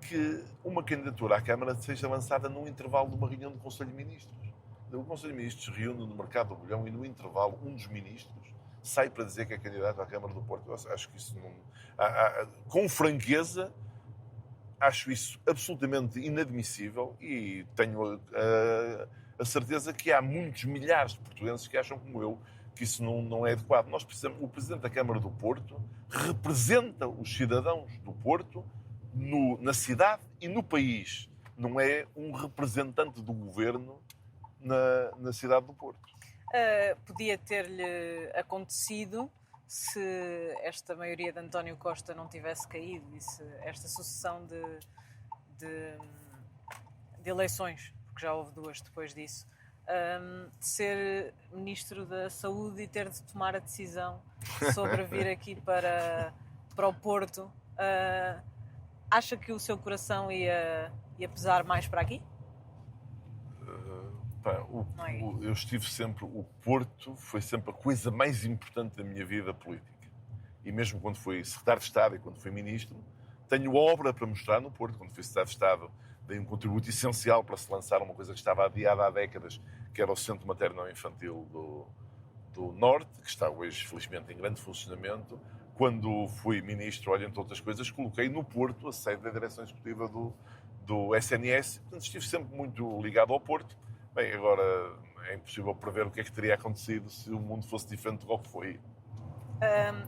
que uma candidatura à Câmara seja lançada num intervalo de uma reunião do Conselho de Ministros. O Conselho de Ministros se reúne no Mercado do Bolhão e, no intervalo, um dos ministros sai para dizer que é candidato à Câmara do Porto. Eu acho que isso não... Com franqueza, acho isso absolutamente inadmissível e tenho a certeza que há muitos milhares de portugueses que acham como eu que isso não é adequado. Nós precisamos, o Presidente da Câmara do Porto representa os cidadãos do Porto na cidade e no país. Não é um representante do governo na cidade do Porto. Podia ter-lhe acontecido se esta maioria de António Costa não tivesse caído e se esta sucessão de eleições, porque já houve duas depois disso, de ser Ministro da Saúde e ter de tomar a decisão sobre vir aqui para o Porto. Acha que o seu coração ia pesar mais para aqui? Eu estive sempre... O Porto foi sempre a coisa mais importante da minha vida política. E mesmo quando fui secretário de Estado e quando fui ministro, tenho obra para mostrar no Porto. Quando fui secretário de Estado, dei um contributo essencial para se lançar uma coisa que estava adiada há décadas, que era o Centro Materno-Infantil do Norte, que está hoje, felizmente, em grande funcionamento. Quando fui ministro, olha, entre outras coisas, coloquei no Porto a sede da direção executiva do SNS. Portanto, estive sempre muito ligado ao Porto. Bem, agora é impossível prever o que é que teria acontecido se o mundo fosse diferente do que foi.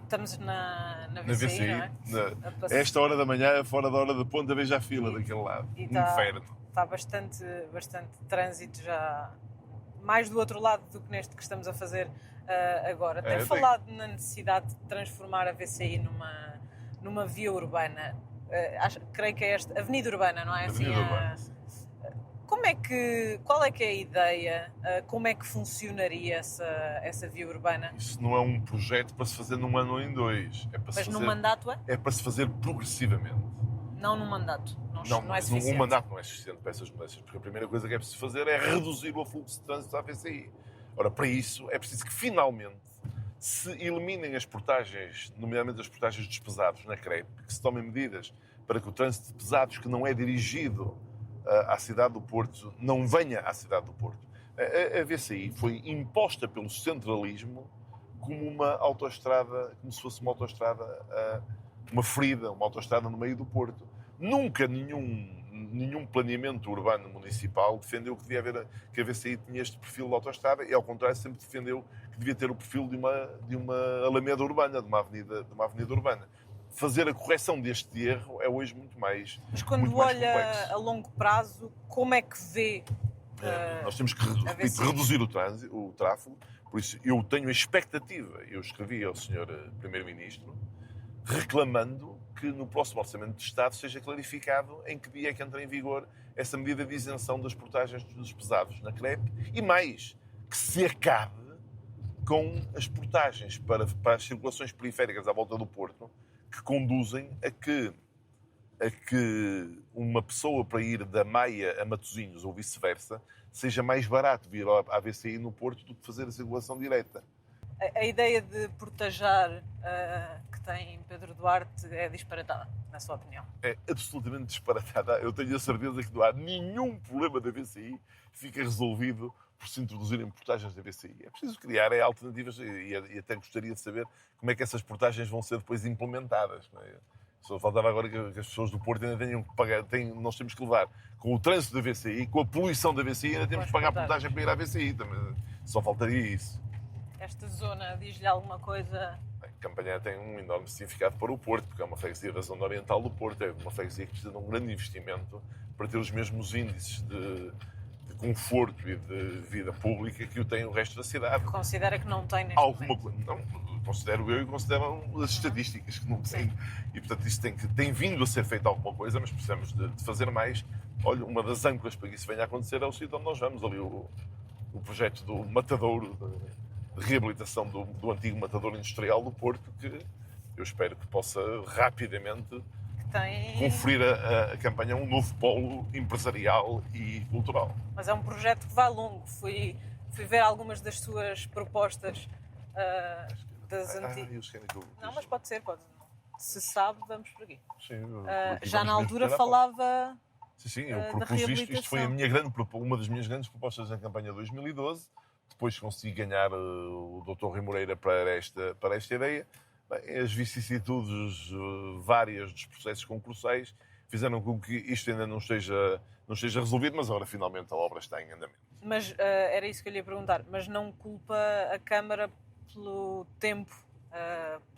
Estamos na VCI, não é? A esta hora da manhã, fora da hora de ponta, vejo a fila daquele lado. Inferno. Está bastante trânsito já, mais do outro lado do que neste que estamos a fazer agora. Tem falado na necessidade de transformar a VCI numa via urbana. Creio que é esta Avenida Urbana, não é? Avenida Urbana. Qual é que é a ideia? Como é que funcionaria essa via urbana? Isso não é um projeto para se fazer num ano ou em dois. Mas num mandato é? É para se fazer progressivamente. Não num mandato. Não é suficiente. Um mandato não é suficiente para essas mudanças, porque a primeira coisa que é preciso fazer é reduzir o fluxo de trânsito à VCI. Ora, para isso é preciso que finalmente se eliminem as portagens, nomeadamente as portagens dos pesados na CREP, que se tomem medidas para que o trânsito de pesados que não é dirigido à cidade do Porto não venha à cidade do Porto. A VCI foi imposta pelo centralismo como uma autoestrada, como se fosse uma autoestrada, uma ferida, uma autoestrada no meio do Porto. Nunca nenhum planeamento urbano municipal defendeu que devia haver, que a VCI tinha este perfil de autoestrada e, ao contrário, sempre defendeu que devia ter o perfil de uma alameda urbana, de uma avenida urbana. Fazer a correção deste erro é hoje muito mais complexo. Mas quando olha a longo prazo, como é que vê nós temos que reduzir o tráfego, por isso eu tenho a expectativa, eu escrevi ao Sr. Primeiro-Ministro, reclamando que no próximo Orçamento de Estado seja clarificado em que dia é que entra em vigor essa medida de isenção das portagens dos pesados na CREP e mais, que se acabe com as portagens para as circulações periféricas à volta do Porto que conduzem a que uma pessoa para ir da Maia a Matosinhos ou vice-versa seja mais barato vir à VCI no Porto do que fazer a circulação direta. A ideia de portajar que tem Pedro Duarte é disparatada, na sua opinião? É absolutamente disparatada. Eu tenho a certeza que não há nenhum problema da VCI que fique resolvido por se introduzirem portagens da VCI. É preciso criar alternativas e até gostaria de saber como é que essas portagens vão ser depois implementadas. Não é? Só faltava agora que as pessoas do Porto ainda tenham que pagar, nós temos que levar com o trânsito da VCI, com a poluição da VCI, ainda temos que pagar portagem para ir à VCI. Também, só faltaria isso. Esta zona diz-lhe alguma coisa? Bem, Campanhã tem um enorme significado para o Porto, porque é uma freguesia da zona oriental do Porto, é uma freguesia que precisa de um grande investimento para ter os mesmos índices de conforto e de vida pública que o tem o resto da cidade. Considera que não tem neste Alguma momento? coisa. Não, considero eu e consideram as estatísticas que não têm. E, portanto, isso tem vindo a ser feito alguma coisa, mas precisamos de fazer mais. Olha, uma das âncoras para que isso venha a acontecer é o sítio onde nós vamos, ali o projeto do matadouro, de reabilitação do antigo matadouro industrial do Porto, que eu espero que possa rapidamente conferir a Campanha um novo polo empresarial e cultural. Mas é um projeto que vai longo. Fui ver algumas das suas propostas das antigas. Não, mas pode ser, pode. Se sabe, vamos por aqui. Sim, já na altura falava. Sim, eu propus isto foi uma das minhas grandes propostas na campanha de 2012. Depois consegui ganhar o Dr. Rui Moreira para esta ideia. Bem, as vicissitudes várias dos processos concursais fizeram com que isto ainda não esteja resolvido, mas agora finalmente a obra está em andamento. Mas era isso que eu lhe ia perguntar. Mas não culpa a Câmara pelo tempo,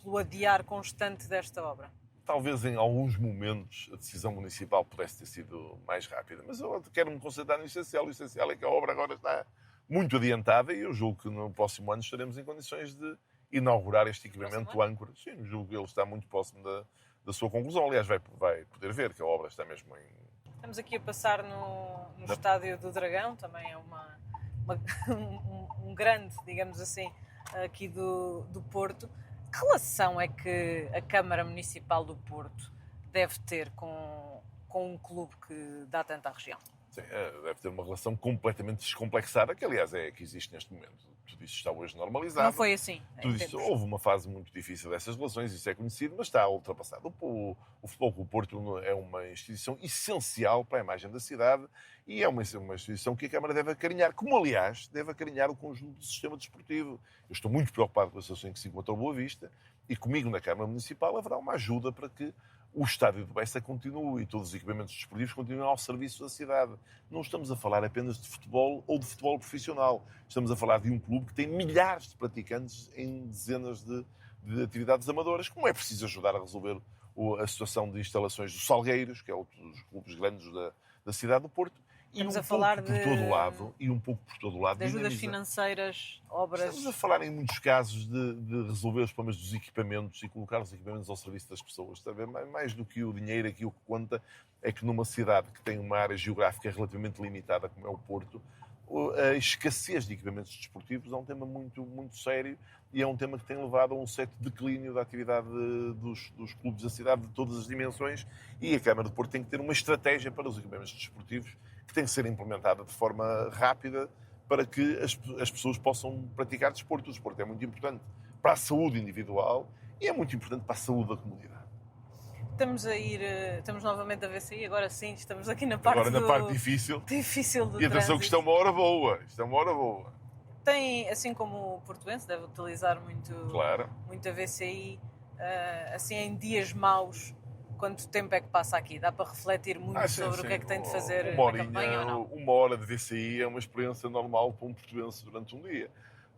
pelo adiar constante desta obra? Talvez em alguns momentos a decisão municipal pudesse ter sido mais rápida, mas eu quero me concentrar no essencial. O essencial é que a obra agora está muito adiantada e eu julgo que no próximo ano estaremos em condições de inaugurar este equipamento âncora. Sim, julgo que ele está muito próximo da sua conclusão. Aliás, vai poder ver que a obra está mesmo em... Estamos aqui a passar no Estádio do Dragão, também é um grande, digamos assim, aqui do Porto. Que relação é que a Câmara Municipal do Porto deve ter com um clube que dá tanto à região? Sim, deve ter uma relação completamente descomplexada, que aliás é a que existe neste momento. Tudo isso está hoje normalizado. Não foi assim. Houve uma fase muito difícil dessas relações, isso é conhecido, mas está ultrapassado. O Futebol Clube Porto é uma instituição essencial para a imagem da cidade e é uma instituição que a Câmara deve acarinhar, como aliás deve acarinhar o conjunto do sistema desportivo. Eu estou muito preocupado com a situação em que se encontra o Boa Vista e comigo na Câmara Municipal haverá uma ajuda para que o estádio de Bessa continue e todos os equipamentos desportivos continuem ao serviço da cidade. Não estamos a falar apenas de futebol ou de futebol profissional. Estamos a falar de um clube que tem milhares de praticantes em dezenas de atividades amadoras. Como é preciso ajudar a resolver a situação de instalações dos Salgueiros, que é outro dos clubes grandes da cidade do Porto. Estamos a falar por todo lado, e um pouco por todo lado. De ajudas financeiras, obras... Estamos a falar em muitos casos de resolver os problemas dos equipamentos e colocar os equipamentos ao serviço das pessoas. Está a ver? Mais do que o dinheiro, aqui o que conta é que numa cidade que tem uma área geográfica relativamente limitada, como é o Porto, a escassez de equipamentos desportivos é um tema muito, muito sério e é um tema que tem levado a um certo declínio da atividade dos clubes da cidade de todas as dimensões e a Câmara de Porto tem que ter uma estratégia para os equipamentos desportivos que tem que ser implementada de forma rápida para que as pessoas possam praticar desporto. O desporto é muito importante para a saúde individual e é muito importante para a saúde da comunidade. Estamos novamente a VCI, agora sim, estamos aqui na parte difícil do e atenção trânsito. Que isto é uma hora boa, Tem, assim como o portuense deve utilizar muito a VCI, assim em dias maus, quanto tempo é que passa aqui? Dá para refletir muito sobre o que é que tem de fazer na campanha ou não? Uma hora de VCI é uma experiência normal para um portuense durante um dia.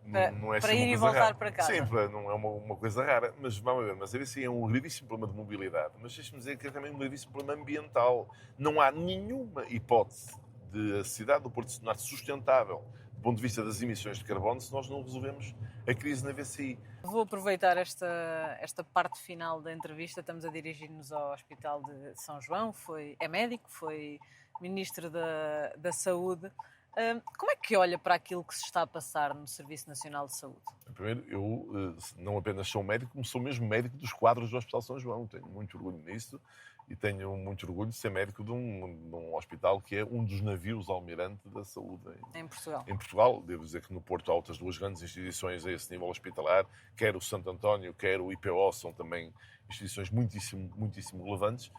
Não é para ir e voltar rara. para casa. Sim, não é uma coisa rara. Mas vamos ver, mas a VCI é um gravíssimo problema de mobilidade. Mas deixe-me dizer que é também um gravíssimo problema ambiental. Não há nenhuma hipótese de a cidade do Porto se tornar sustentável do ponto de vista das emissões de carbono se nós não resolvemos a crise na VCI. Vou aproveitar esta parte final da entrevista. Estamos a dirigir-nos ao Hospital de São João. É médico, foi Ministro da Saúde. Como é que olha para aquilo que se está a passar no Serviço Nacional de Saúde? Primeiro, eu não apenas sou médico, como sou mesmo médico dos quadros do Hospital São João. Tenho muito orgulho nisso e tenho muito orgulho de ser médico de um hospital que é um dos navios almirante da saúde em Portugal. Em Portugal, devo dizer que no Porto há outras duas grandes instituições a esse nível hospitalar, quer o Santo António, quer o IPO, são também instituições muitíssimo, muitíssimo relevantes.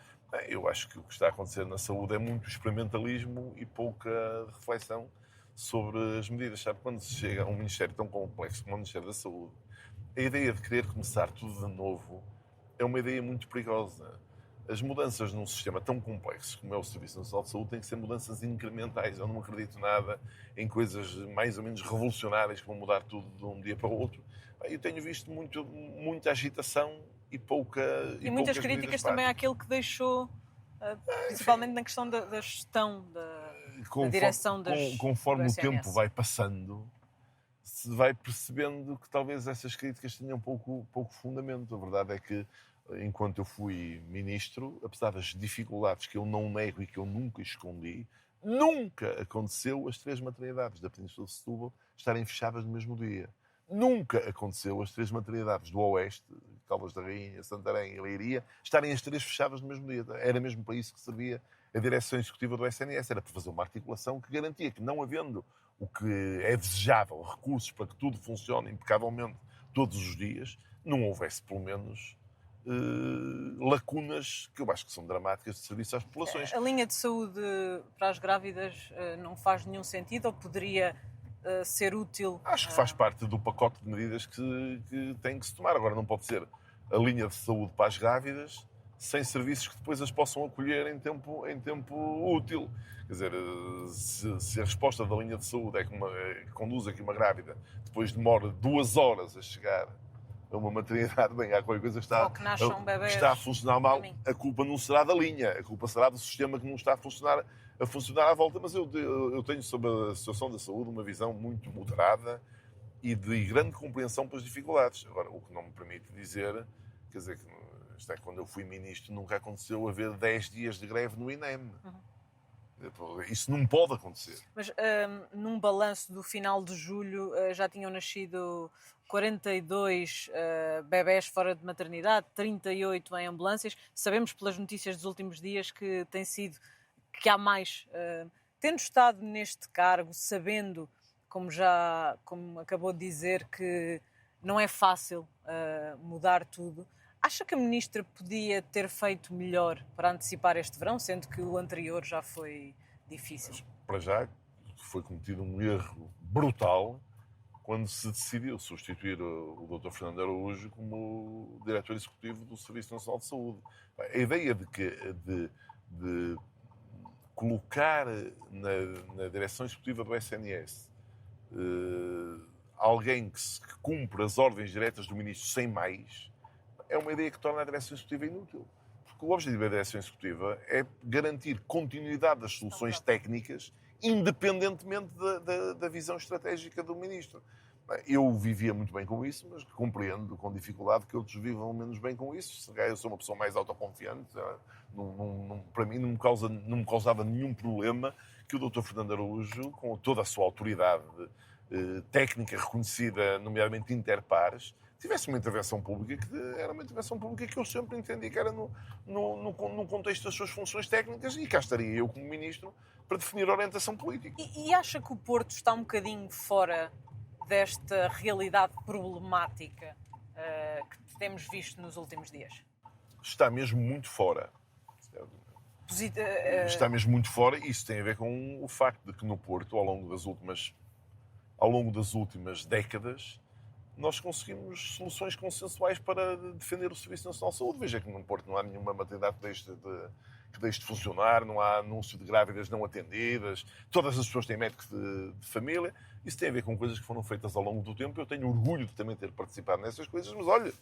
Eu acho que o que está a acontecer na saúde é muito experimentalismo e pouca reflexão sobre as medidas. Sabe, quando se chega a um ministério tão complexo como o Ministério da Saúde, a ideia de querer começar tudo de novo é uma ideia muito perigosa. as mudanças num sistema tão complexo como é o Serviço Nacional de Saúde têm que ser mudanças incrementais. Eu não acredito nada em coisas mais ou menos revolucionárias que vão mudar tudo de um dia para o outro. Eu tenho visto muita agitação e E muitas críticas também àquele que deixou, principalmente na questão da gestão, da direção do Conforme o SNS. tempo vai passando, se vai percebendo que talvez essas críticas tenham pouco fundamento. A verdade é que, enquanto eu fui ministro, apesar das dificuldades que eu não nego e que eu nunca escondi, nunca aconteceu as 3 maternidades da Península de Setúbal estarem fechadas no mesmo dia. Nunca aconteceu as 3 maternidades do Oeste, Caldas da Rainha, Santarém e Leiria, estarem as 3 fechadas no mesmo dia. Era mesmo para isso que servia a direção executiva do SNS. Era para fazer uma articulação que garantia que, não havendo o que é desejável, recursos para que tudo funcione impecavelmente todos os dias, não houvesse, pelo menos, lacunas que eu acho que são dramáticas de serviço às populações. A linha de saúde para as grávidas não faz nenhum sentido ou poderia ser útil? Acho que faz parte do pacote de medidas que tem que se tomar. Agora, não pode ser a linha de saúde para as grávidas sem serviços que depois as possam acolher em tempo útil. Quer dizer, se a resposta da linha de saúde é que conduz aqui uma grávida, depois demora 2 horas a chegar a uma maternidade, bem, há qualquer coisa que está a funcionar mal, a culpa não será da linha, a culpa será do sistema que não está a funcionar à volta. Mas eu tenho sobre a situação da saúde uma visão muito moderada e de grande compreensão pelas dificuldades. Agora, o que não me permite dizer, quer dizer, que quando eu fui ministro nunca aconteceu haver 10 dias de greve no INEM. Isso não pode acontecer. Mas num balanço do final de julho já tinham nascido 42 bebés fora de maternidade, 38 em ambulâncias. Sabemos pelas notícias dos últimos dias que que há mais. Tendo estado neste cargo, sabendo, como acabou de dizer, que não é fácil mudar tudo, acha que a ministra podia ter feito melhor para antecipar este verão, sendo que o anterior já foi difícil? Para já foi cometido um erro brutal quando se decidiu substituir o Dr. Fernando Araújo como diretor executivo do Serviço Nacional de Saúde. A ideia de colocar na direção executiva do SNS alguém que cumpre as ordens diretas do ministro sem mais, é uma ideia que torna a direção executiva inútil. Porque o objetivo da direção executiva é garantir continuidade das soluções técnicas, independentemente da visão estratégica do ministro. Eu vivia muito bem com isso, mas compreendo com dificuldade que outros vivam menos bem com isso. Eu sou uma pessoa mais autoconfiante. Para mim não me causava nenhum problema que o Dr. Fernando Araújo, com toda a sua autoridade técnica reconhecida, nomeadamente interpares, tivesse uma intervenção pública que era uma intervenção pública que eu sempre entendi que era no contexto das suas funções técnicas, e cá estaria eu como ministro para definir a orientação política. E acha que o Porto está um bocadinho fora desta realidade problemática que temos visto nos últimos dias? Está mesmo muito fora. Está mesmo muito fora, e isso tem a ver com o facto de que no Porto, ao longo das últimas décadas, nós conseguimos soluções consensuais para defender o Serviço Nacional de Saúde. Veja que no Porto não há nenhuma maternidade que deixe de funcionar, não há anúncio de grávidas não atendidas, todas as pessoas têm médico de família. Isso tem a ver com coisas que foram feitas ao longo do tempo. Eu tenho orgulho de também ter participado nessas coisas, mas olha,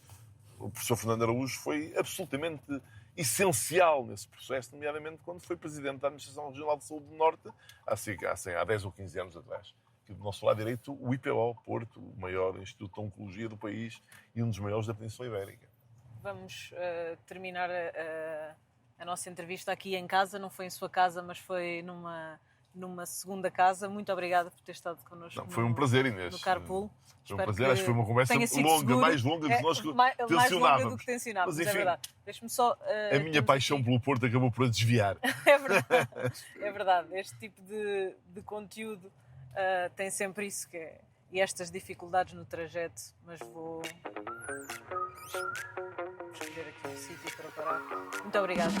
o professor Fernando Araújo foi absolutamente essencial nesse processo, nomeadamente quando foi presidente da Administração Regional de Saúde do Norte, há 10 ou 15 anos atrás. Do nosso lado direito, o IPO Porto, o maior instituto de oncologia do país e um dos maiores da Península Ibérica. Vamos terminar a nossa entrevista aqui em casa. Não foi em sua casa, mas foi numa segunda casa. Muito obrigada por ter estado connosco. Foi um prazer, Inês. No Carpool. Foi um prazer, acho que foi uma conversa longa, mais longa do que nós tensionávamos. Mais longa do que tensionávamos, mas, enfim, é verdade. Deixe-me só... a minha paixão pelo Porto acabou por a desviar. É verdade, é verdade. Este tipo de conteúdo tem sempre isso, e estas dificuldades no trajeto, mas vou escolher aqui um sítio para parar. Muito obrigada.